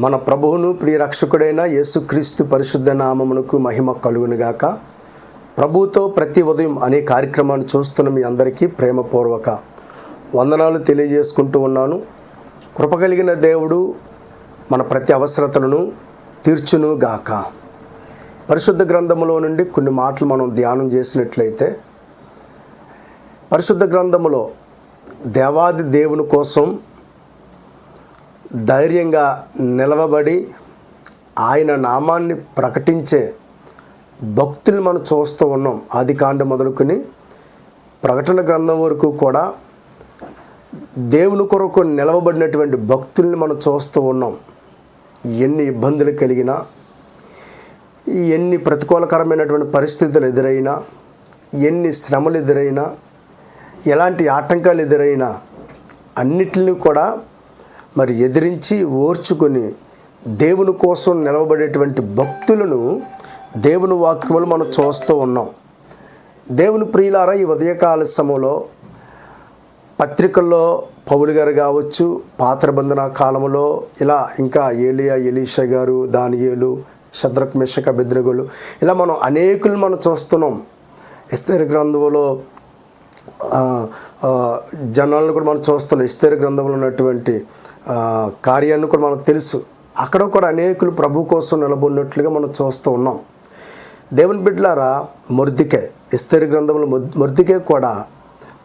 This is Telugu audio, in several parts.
మన ప్రభువును ప్రియరక్షకుడైన యేసుక్రీస్తు పరిశుద్ధ నామమునకు మహిమ కలుగునుగాక. ప్రభువుతో ప్రతి ఉదయం అనే కార్యక్రమాన్ని చూస్తున్న మీ అందరికీ ప్రేమపూర్వక వందనాలు తెలియజేసుకుంటూ ఉన్నాను. కృపగలిగిన దేవుడు మన ప్రతి అవసరతలను తీర్చునుగాక. పరిశుద్ధ గ్రంథములో నుండి కొన్ని మాటలు మనం ధ్యానం చేసినట్లయితే, పరిశుద్ధ గ్రంథములో దేవాది దేవుని కోసం ధైర్యంగా నిలవబడి ఆయన నామాన్ని ప్రకటించే భక్తులు మనం చూస్తూ ఉన్నాం. ఆదికాండం మొదలుకొని ప్రకటన గ్రంథం వరకు కూడా దేవుని కొరకు నిలవబడినటువంటి భక్తుల్ని మనం చూస్తూ ఉన్నాం. ఎన్ని ఇబ్బందులు కలిగినా, ఎన్ని ప్రతికూలకరమైనటువంటి పరిస్థితులు ఎదురైనా, ఎన్ని శ్రమలు ఎదురైనా, ఎలాంటి ఆటంకాలు ఎదురైనా అన్నిటిని కూడా మరి ఎదిరించి ఓర్చుకొని దేవుని కోసం నిలవబడేటువంటి భక్తులను దేవుని వాక్యములు మనం చూస్తూ ఉన్నాం. దేవుని ప్రియులారా, ఈ ఉదయకాల సమయంలో పత్రికల్లో పౌలు గారు కావచ్చు, పాత నిబంధన కాలంలో ఇలా ఇంకా ఏలియా, ఎలీషా గారు, దానియేలు, షద్రక్, మెషక్, అబేద్నెగోలు, ఇలా మనం అనేకులు మనం చూస్తున్నాం. ఎస్తేరు గ్రంథంలో జనాలను కూడా మనం చూస్తున్నాం. ఎస్తేరు గ్రంథంలో ఉన్నటువంటి కార్యాన్ని కూడా మనకు తెలుసు. అక్కడ కూడా అనేకులు ప్రభు కోసం నిలబడినట్లుగా మనం చూస్తూ ఉన్నాం. దేవుని బిడ్డలారా, మొర్దెకై, ఎస్తేరు గ్రంథంలో మొర్దెకై కూడా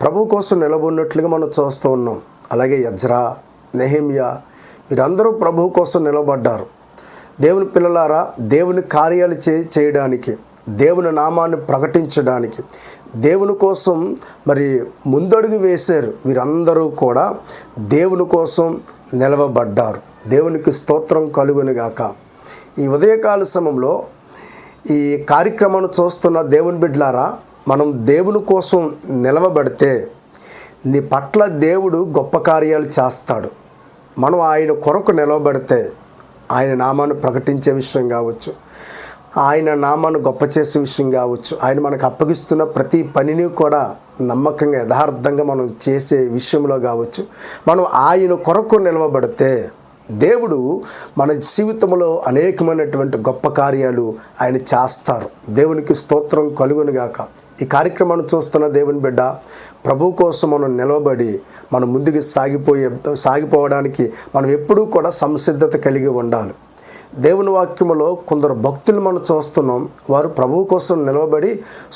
ప్రభు కోసం నిలబడినట్లుగా మనం చూస్తూ ఉన్నాం. అలాగే ఎజ్రా, నెహెమ్యా, వీరందరూ ప్రభు కోసం నిలబడ్డారు. దేవుని పిల్లలారా, దేవుని కార్యాలు చేయడానికి, దేవుని నామాన్ని ప్రకటించడానికి, దేవుని కోసం మరి ముందడుగు వేశారు. వీరందరూ కూడా దేవుని కోసం నిలవబడ్డారు. దేవునికి స్తోత్రం కలుగునుగాక. ఈ ఉదయకాల సమయంలో ఈ కార్యక్రమాన్ని చూస్తున్న దేవుని బిడ్డలారా, మనం దేవుని కోసం నిలవబడితే నీ పట్ల దేవుడు గొప్ప కార్యాలు చేస్తాడు. మనం ఆయన కొరకు నిలవబడితే ఆయన నామాన్ని ప్రకటించే విషయం కావచ్చు, ఆయన నామాన్ని గొప్ప చేసే విషయం కావచ్చు, ఆయన మనకు అప్పగిస్తున్న ప్రతి పనిని కూడా నమ్మకంగా యథార్థంగా మనం చేసే విషయంలో కావచ్చు, మనం ఆయన కొరకు నిలవబడితే దేవుడు మన జీవితంలో అనేకమైనటువంటి గొప్ప కార్యాలు ఆయన చేస్తారు. దేవునికి స్తోత్రం కలుగునుగాక. ఈ కార్యక్రమాన్ని చూస్తున్న దేవుని బిడ్డ, ప్రభు కోసం మనం నిలవబడి మనం ముందుకు సాగిపోవడానికి మనం ఎప్పుడూ కూడా సంసిద్ధత కలిగి ఉండాలి. దేవుని వాక్యములో కొందరు భక్తులు మనం చూస్తున్నాం. వారు ప్రభువు కోసం నిలవబడి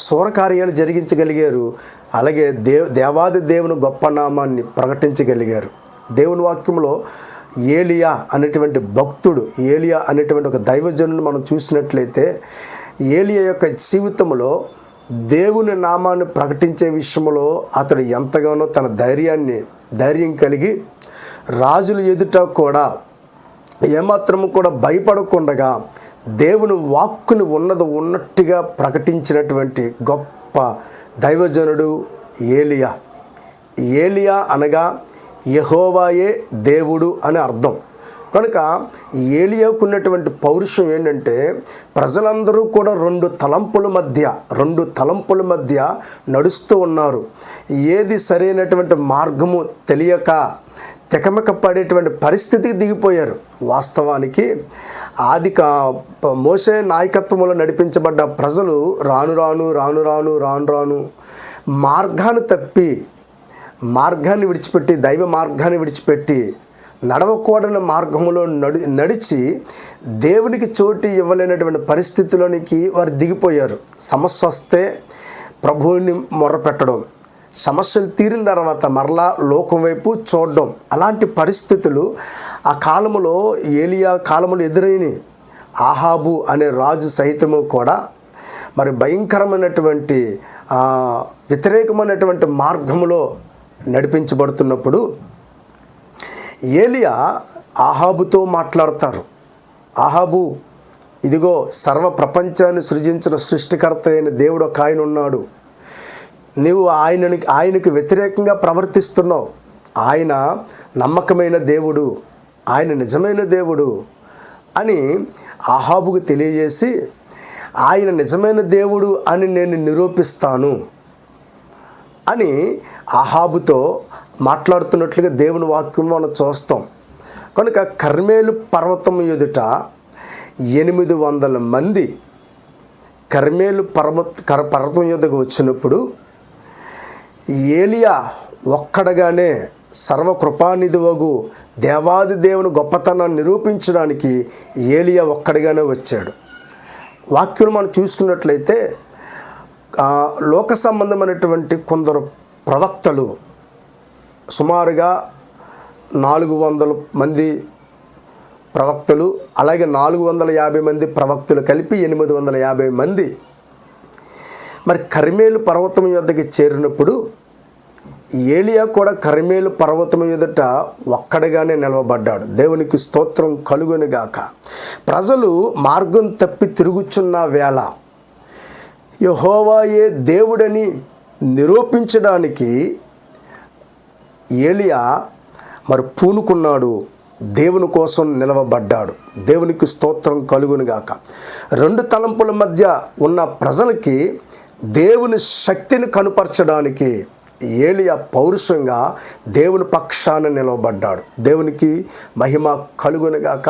సూరకార్యాలు జరిగించగలిగారు. అలాగే దేవాది దేవుని గొప్ప నామాన్ని ప్రకటించగలిగారు. దేవుని వాక్యంలో ఏలియా అనేటువంటి భక్తుడు, ఏలియా అనేటువంటి ఒక దైవజనుని మనం చూసినట్లయితే, ఏలియా యొక్క జీవితంలో దేవుని నామాన్ని ప్రకటించే విషయంలో అతడు ఎంతగానో తన ధైర్యం కలిగి రాజుల ఎదుట కూడా ఏమాత్రము కూడా భయపడకుండగా దేవుని వాక్కుని ఉన్నట్టుగా ప్రకటించినటువంటి గొప్ప దైవజనుడు ఏలియా. ఏలియా అనగా యెహోవాయే దేవుడు అని అర్థం. కనుక ఏలియాకు ఉన్నటువంటి పౌరుషం ఏంటంటే, ప్రజలందరూ కూడా రెండు తలంపుల మధ్య నడుస్తూ ఉన్నారు. ఏది సరైనటువంటి మార్గము తెలియక తెకమెక పడేటువంటి పరిస్థితికి దిగిపోయారు. వాస్తవానికి మోషే నాయకత్వంలో నడిపించబడ్డ ప్రజలు రాను మార్గాన్ని తప్పి, మార్గాన్ని విడిచిపెట్టి, దైవ మార్గాన్ని విడిచిపెట్టి నడవకూడని మార్గంలో నడిచి దేవునికి చోటు ఇవ్వలేనటువంటి పరిస్థితిలోనికి వారు దిగిపోయారు. సమస్య వస్తే ప్రభువుని మొర్రపెట్టడం, సమస్యలు తీరిన తర్వాత మరలా లోకం వైపు చూడడం, అలాంటి పరిస్థితులు ఆ కాలంలో, ఏలియా కాలంలో ఎదురైనవి. ఆహాబు అనే రాజు సహితము కూడా మరి భయంకరమైనటువంటి వ్యతిరేకమైనటువంటి మార్గంలో నడిపించబడుతున్నప్పుడు ఏలియా ఆహాబుతో మాట్లాడతారు. ఆహాబు, ఇదిగో సర్వ ప్రపంచాన్ని సృజించిన సృష్టికర్త అయిన దేవుడు ఒక ఆయన ఉన్నాడు. నీవు ఆయనకు వ్యతిరేకంగా ప్రవర్తిస్తున్నావు. ఆయన నమ్మకమైన దేవుడు, ఆయన నిజమైన దేవుడు అని ఆహాబుకు తెలియజేసి, ఆయన నిజమైన దేవుడు అని నేను నిరూపిస్తాను అని ఆహాబుతో మాట్లాడుతున్నట్లుగా దేవుని వాక్యం మనం చూస్తాం. కనుక కర్మేలు పర్వతం ఎదుట 800 మంది కర్మేలు పర్వతం ఎదుటకు వచ్చినప్పుడు ఏలియా ఒక్కడగానే సర్వకృపానిధివగు దేవాది దేవుని గొప్పతనాన్ని నిరూపించడానికి ఏలియా ఒక్కడిగానే వచ్చాడు. వాక్యం మనం చూసుకున్నట్లయితే లోక సంబంధమైనటువంటి కొందరు ప్రవక్తలు సుమారుగా 400 మంది ప్రవక్తలు, అలాగే 450 మంది ప్రవక్తలు కలిపి 850 మంది మరి కర్మేలు పర్వతం యొద్దకి చేరినప్పుడు ఏలియా కూడా కర్మేలు పర్వతం ఎదుట ఒక్కడిగానే నిలవబడ్డాడు. దేవునికి స్తోత్రం కలుగునుగాక. ప్రజలు మార్గం తప్పి తిరుగుచున్న వేళ యెహోవాయే దేవుడని నిరూపించడానికి ఏలియా మరి పూనుకున్నాడు, దేవుని కోసం నిలవబడ్డాడు. దేవునికి స్తోత్రం కలుగునుగాక. 2 తలంపుల మధ్య ఉన్న ప్రజలకి దేవుని శక్తిని కనుపరచడానికి ఏలియా పౌరుషంగా దేవుని పక్షాన నిలవబడ్డాడు. దేవునికి మహిమ కలుగునుగాక.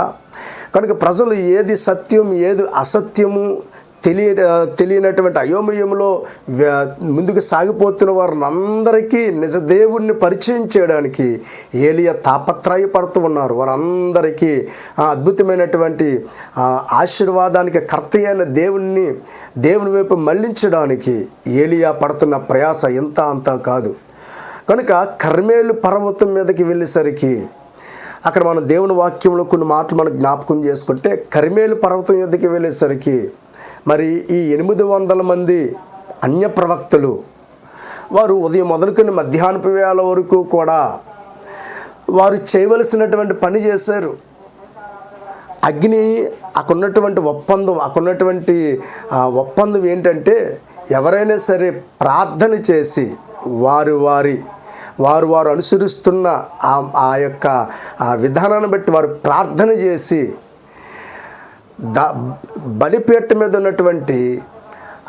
కనుక ప్రజలు ఏది సత్యం ఏది అసత్యము తెలియనటువంటి అయోమయంలో ముందుకు సాగిపోతున్న వారిని అందరికీ నిజ దేవుణ్ణి పరిచయం చేయడానికి ఏలియా తాపత్రయపడుతూ ఉన్నారు. వారందరికీ అద్భుతమైనటువంటి ఆశీర్వాదానికి కర్త అయిన దేవుని వైపు మళ్లించడానికి ఏలియా పడుతున్న ప్రయాస ఇంత అంతా కాదు. కనుక కర్మేలు పర్వతం మీదకి వెళ్ళేసరికి అక్కడ మనం దేవుని వాక్యంలో కొన్ని మాటలు మనం జ్ఞాపకం చేసుకుంటే, కర్మేలు పర్వతం మీదకి వెళ్ళేసరికి మరి ఈ 800 మంది అన్య ప్రవక్తలు వారు ఉదయం మొదలుకొని మధ్యాహ్నపు వేళ వరకు కూడా వారు చేయవలసినటువంటి పని చేశారు. అగ్ని అక్కడున్నటువంటి ఒప్పందం ఏంటంటే, ఎవరైనా సరే ప్రార్థన చేసి వారు అనుసరిస్తున్న ఆ యొక్క విధానాన్ని బట్టి వారు ప్రార్థన చేసి బలిపీఠ మీద ఉన్నటువంటి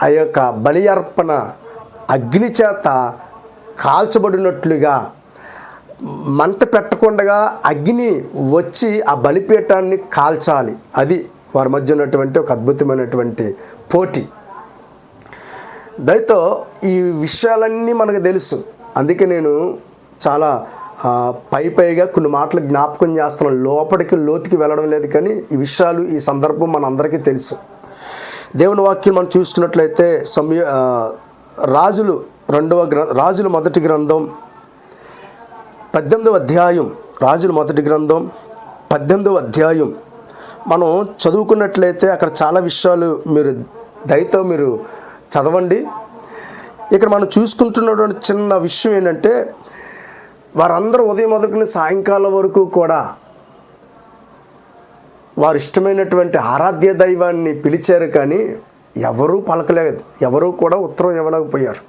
ఆ యొక్క బలి అర్పణ అగ్ని చేత కాల్చబడినట్లుగా మంట పెట్టకుండా అగ్ని వచ్చి ఆ బలిపీఠాన్ని కాల్చాలి. అది వారి మధ్య ఉన్నటువంటి ఒక అద్భుతమైనటువంటి పోటీ. దయతో ఈ విషయాలన్నీ మనకు తెలుసు. అందుకే నేను చాలా పైగా కొన్ని మాటలు జ్ఞాపకం చేస్తున్నాను. లోతుకి వెళ్ళడం లేదు, కానీ ఈ విషయాలు ఈ సందర్భం మనందరికీ తెలుసు. దేవుని వాక్యం మనం చూసుకున్నట్లయితే రాజుల మొదటి గ్రంథం 18వ అధ్యాయం, రాజుల మొదటి గ్రంథం 18వ అధ్యాయం మనం చదువుకున్నట్లయితే అక్కడ చాలా విషయాలు దయతో మీరు చదవండి. ఇక్కడ మనం చూసుకుంటున్నటువంటి చిన్న విషయం ఏంటంటే, వారందరూ ఉదయం మొదలుకొని సాయంకాలం వరకు కూడా వారు ఇష్టమైనటువంటి ఆరాధ్య దైవాన్ని పిలిచారు, కానీ ఎవరూ పలకలేదు, ఎవరూ కూడా ఉత్తరం ఇవ్వలేకపోయారు.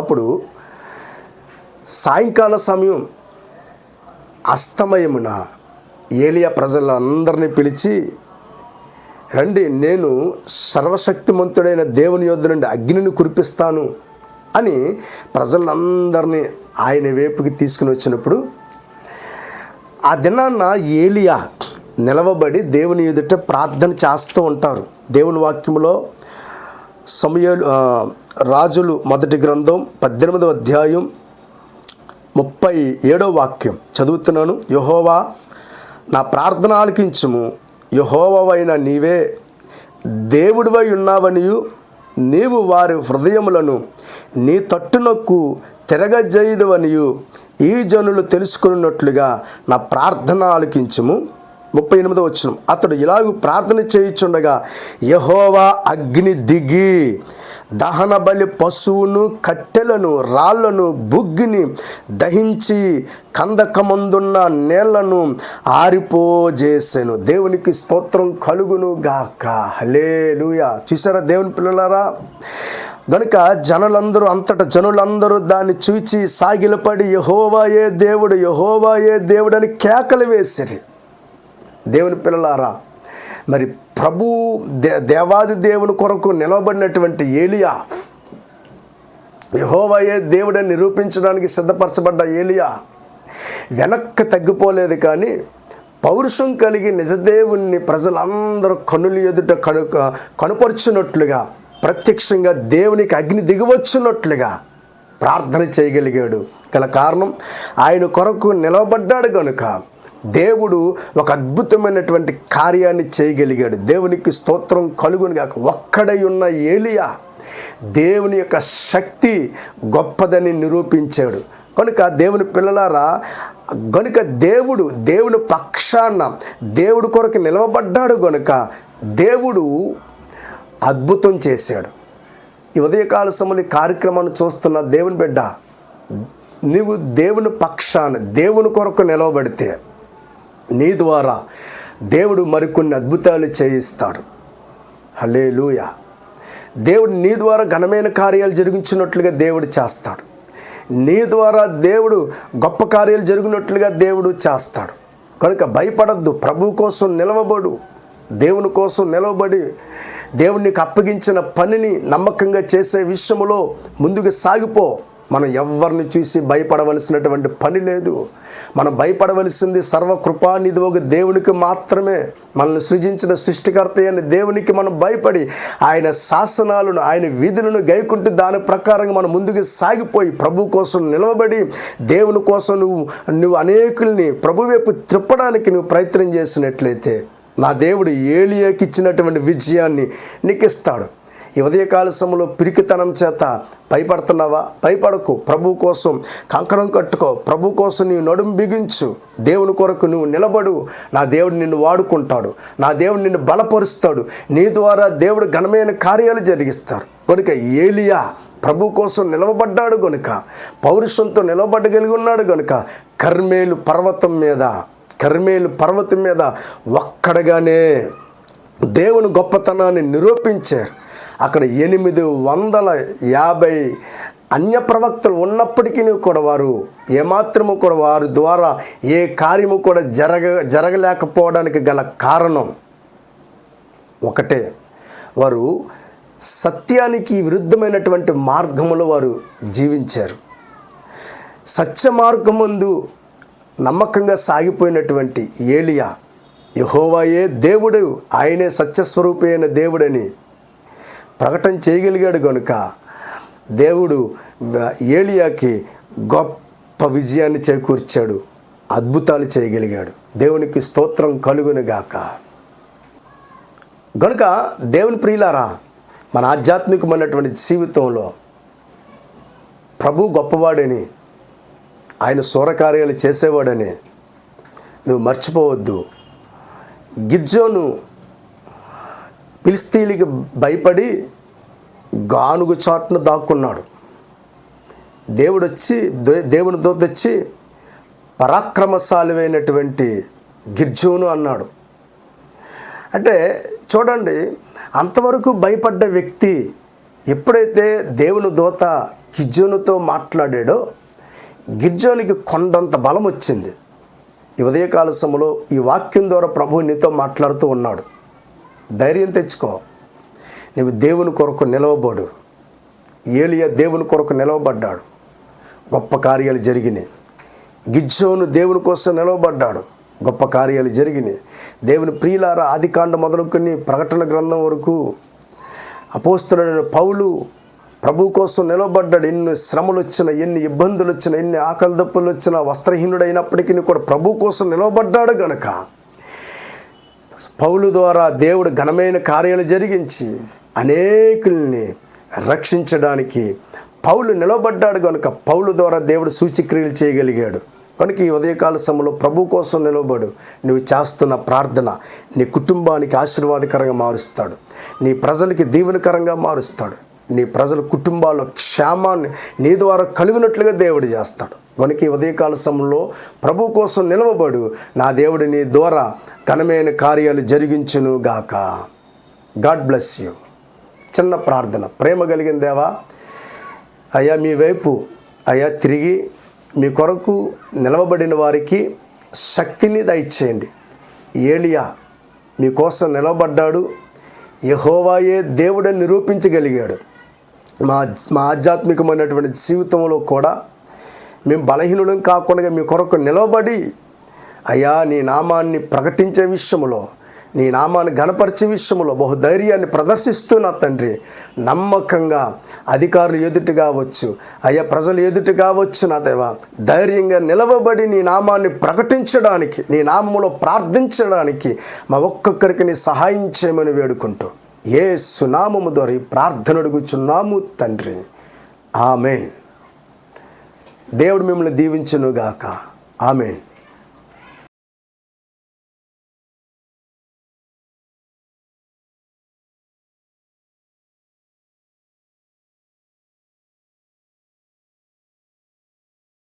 అప్పుడు సాయంకాల సమయం అస్తమయమున ఏలియా ప్రజలందరినీ పిలిచి, రండి, నేను సర్వశక్తిమంతుడైన దేవుని యొద్ద నుండి అగ్నిని కురిపిస్తాను అని ప్రజలందరినీ ఆయన వైపుకి తీసుకుని వచ్చినప్పుడు, ఆ దినాన్న ఏలియా నిలవబడి దేవుని ఎదుట ప్రార్థన చేస్తూ ఉంటారు. దేవుని వాక్యంలో రాజులు మొదటి గ్రంథం 18వ అధ్యాయం 37వ వాక్యం చదువుతున్నాను. యెహోవా, నా ప్రార్థన ఆలకించుము, యెహోవావైన నీవే దేవుడివై ఉన్నావనియు, నీవు వారి హృదయములను నీ తట్టునకు తిరగజేయుదువనియు ఈ జనులు తెలుసుకున్నట్లుగా నా ప్రార్థన ఆలకించుము. 38వ వచనం, అతడు ఇలాగూ ప్రార్థన చేయుచుండగా యెహోవా అగ్ని దిగి దహన బలి పశువును, కట్టెలను, రాళ్లను, బుగ్గిని దహించి కందకమందున్న నీళ్లను ఆరిపోజేసెను. దేవునికి స్తోత్రం కలుగును గాక. హల్లెలూయా. చూసారా దేవుని పిల్లలారా? గనుక జనులందరూ దాన్ని చూచి సాగిలపడి యెహోవాయే దేవుడు, యెహోవాయే దేవుడు అని కేకలు వేసిరి. దేవుని పిల్లలారా, మరి దేవాది దేవుని కొరకు నిలవబడినటువంటి ఏలియా, యెహోవాయే దేవుడని నిరూపించడానికి సిద్ధపరచబడ్డ ఏలియా వెనక్కి తగ్గిపోలేదు, కానీ పౌరుషం కలిగి నిజదేవుణ్ణి ప్రజలందరూ కనుల ఎదుట కనుపరుచున్నట్లుగా, ప్రత్యక్షంగా దేవునికి అగ్ని దిగివచ్చున్నట్లుగా ప్రార్థన చేయగలిగాడు. గల కారణం ఆయన కొరకు నిలవబడ్డాడు కనుక దేవుడు ఒక అద్భుతమైనటువంటి కార్యాన్ని చేయగలిగాడు. దేవునికి స్తోత్రం కలుగునుగాక. ఒక్కడై ఉన్న ఏలియా దేవుని యొక్క శక్తి గొప్పదని నిరూపించాడు. కనుక దేవుని పిల్లలారా, కనుక దేవుని పక్షాన దేవుడి కొరకు నిలవబడ్డాడు కనుక దేవుడు అద్భుతం చేశాడు. ఈ ఉదయకాల సమయంలో కార్యక్రమాన్ని చూస్తున్న దేవుని బిడ్డ, నీవు దేవుని పక్షాన దేవుని కొరకు నిలవబడితే నీ ద్వారా దేవుడు మరికొన్ని అద్భుతాలు చేయిస్తాడు. హల్లెలూయా. దేవుడు నీ ద్వారా ఘనమైన కార్యాలు జరిగించినట్లుగా దేవుడు చేస్తాడు. నీ ద్వారా దేవుడు గొప్ప కార్యాలు జరిగినట్లుగా దేవుడు చేస్తాడు. కనుక భయపడద్దు. ప్రభు కోసం నిలవబడు. దేవుని కోసం నిలవబడి దేవునికి అప్పగించిన పనిని నమ్మకంగా చేసే విషయంలో ముందుకు సాగిపో. మనం ఎవరిని చూసి భయపడవలసినటువంటి పని లేదు. మనం భయపడవలసింది సర్వకృపానిధి ఒక దేవునికి మాత్రమే. మనల్ని సృజించిన సృష్టికర్త అయిన దేవునికి మనం భయపడి ఆయన శాసనాలను, ఆయన విధులను గైకుంటూ దాని ప్రకారంగా మనం ముందుకు సాగిపోయి ప్రభు కోసం నిలవబడి దేవుని కోసం నువ్వు అనేకుల్ని ప్రభు వైపు త్రిప్పడానికి నువ్వు ప్రయత్నం చేసినట్లయితే నా దేవుడు ఏలియాకి ఇచ్చినటువంటి విజయాన్ని నీకు ఇస్తాడు. ఈ ఉదయకాల సమయంలో పిరికితనం చేత భయపడుతున్నావా? భయపడకు. ప్రభు కోసం కంకణం కట్టుకో. ప్రభు కోసం నీవు నడుము బిగించు. దేవుని కొరకు నువ్వు నిలబడు. నా దేవుడు నిన్ను వాడుకుంటాడు. నా దేవుడు నిన్ను బలపరుస్తాడు. నీ ద్వారా దేవుడు ఘనమైన కార్యాలు జరిగిస్తారు. కనుక ఏలియా ప్రభు కోసం నిలవబడ్డాడు గనుక, పౌరుషంతో నిలబడగలిగి ఉన్నాడు గనుక కర్మేలు పర్వతం మీద ఒక్కడగానే దేవుని గొప్పతనాన్ని నిరూపించారు. అక్కడ 850 అన్య ప్రవక్తలు ఉన్నప్పటికీ కూడా వారు ఏమాత్రము కూడా వారి ద్వారా ఏ కార్యము కూడా జరగలేకపోవడానికి గల కారణం ఒకటే. వారు సత్యానికి విరుద్ధమైనటువంటి మార్గములో వారు జీవించారు. సత్య మార్గమందు నమ్మకంగా సాగిపోయినటువంటి ఏలియా యెహోవాయే దేవుడు, ఆయనే సత్యస్వరూపి అయిన దేవుడని ప్రకటన చేయగలిగాడు కనుక దేవుడు ఏలియాకి గొప్ప విజయాన్ని చేకూర్చాడు. అద్భుతాలు చేయగలిగాడు. దేవునికి స్తోత్రం కలుగునుగాక. కనుక దేవుని ప్రియులారా, మన ఆధ్యాత్మికమైనటువంటి జీవితంలో ప్రభు గొప్పవాడని, ఆయన సూరకార్యాలు చేసేవాడని నువ్వు మర్చిపోవద్దు. గిద్యోను ఫిలిష్తీయులకి భయపడి గానుగు చాటును దాక్కున్నాడు. దేవుని దూత వచ్చి పరాక్రమశాలివైనటువంటి గిద్యోను అన్నాడు. అంటే చూడండి, అంతవరకు భయపడ్డ వ్యక్తి ఎప్పుడైతే దేవుని దూత గిద్యోనుతో మాట్లాడాడో గిద్యోనికి కొండంత బలం వచ్చింది. ఈ ఉదయకాల సమయంలో ఈ వాక్యం ద్వారా ప్రభువు నీతో మాట్లాడుతూ ఉన్నాడు. ధైర్యం తెచ్చుకో. నీవు దేవుని కొరకు నిలవబడు. ఏలియా దేవుని కొరకు నిలవబడ్డాడు. గొప్ప కార్యాలు జరిగినాయి. గిద్యోను దేవుని కోసం నిలవబడ్డాడు. గొప్ప కార్యాలు జరిగినాయి. దేవుని ప్రియులారా, ఆదికాండం మొదలుకొని ప్రకటన గ్రంథం వరకు అపోస్తలుడైన పౌలు ప్రభు కోసం నిలవబడ్డాడు. ఎన్ని శ్రమలు వచ్చినా, ఎన్ని ఇబ్బందులు వచ్చినా, ఎన్ని ఆకలి దప్పులు వచ్చినా, వస్త్రహీనుడైనప్పటికీ కూడా ప్రభు కోసం నిలవబడ్డాడు గనక పౌలు ద్వారా దేవుడు ఘనమైన కార్యాలు జరిగించి అనేకుల్ని రక్షించడానికి పౌలు నిలవబడ్డాడు కనుక పౌలు ద్వారా దేవుడు సూచక్రియలు చేయగలిగాడు. కనుక ఈ ఉదయకాల సమయంలో ప్రభు కోసం నిలవబడు. నువ్వు చేస్తున్న ప్రార్థన నీ కుటుంబానికి ఆశీర్వాదకరంగా మారుస్తాడు. నీ ప్రజలకి దీవెనకరంగా మారుస్తాడు. నీ ప్రజల కుటుంబాల్లో క్షేమాన్ని నీ ద్వారా కలిగినట్లుగా దేవుడు చేస్తాడు. కనుక ఈ ఉదయకాల సమయంలో ప్రభు కోసం నిలవబడు. నా దేవుడు నీ ద్వారా ఘనమైన కార్యాలు జరిగించును గాక. God bless you. చిన్న ప్రార్థన. ప్రేమ కలిగిన దేవా, అయ్యా మీ వైపు తిరిగి మీ కొరకు నిలవబడిన వారికి శక్తిని దయచేయండి. ఏలియా మీకోసం నిలవబడ్డాడు. యెహోవాయే దేవుడని నిరూపించగలిగాడు. మా ఆధ్యాత్మికమైనటువంటి జీవితంలో కూడా మేము బలహీనులం కాకుండా మీ కొరకు నిలవబడి అయ్యా నీ నామాన్ని ప్రకటించే విషయంలో, నీ నామాన్ని ఘనపరిచే విషయంలో బహుధైర్యాన్ని ప్రదర్శిస్తున్న తండ్రి, నమ్మకంగా అధికారులు ఎదుట కావచ్చు, అయ్యా ప్రజలు ఎదుట కావచ్చు నా దేవా, ధైర్యంగా నిలవబడి నీ నామాన్ని ప్రకటించడానికి, నీ నామములో ప్రార్థించడానికి మా ఒక్కొక్కరికి నీ సహాయం చేయమని వేడుకుంటూ యేసు నామము ద్వారా ఈ ప్రార్థన అడుగుచున్నాము తండ్రి. ఆమేన్. దేవుడు మిమ్మల్ని దీవించునుగాక. ఆమేన్.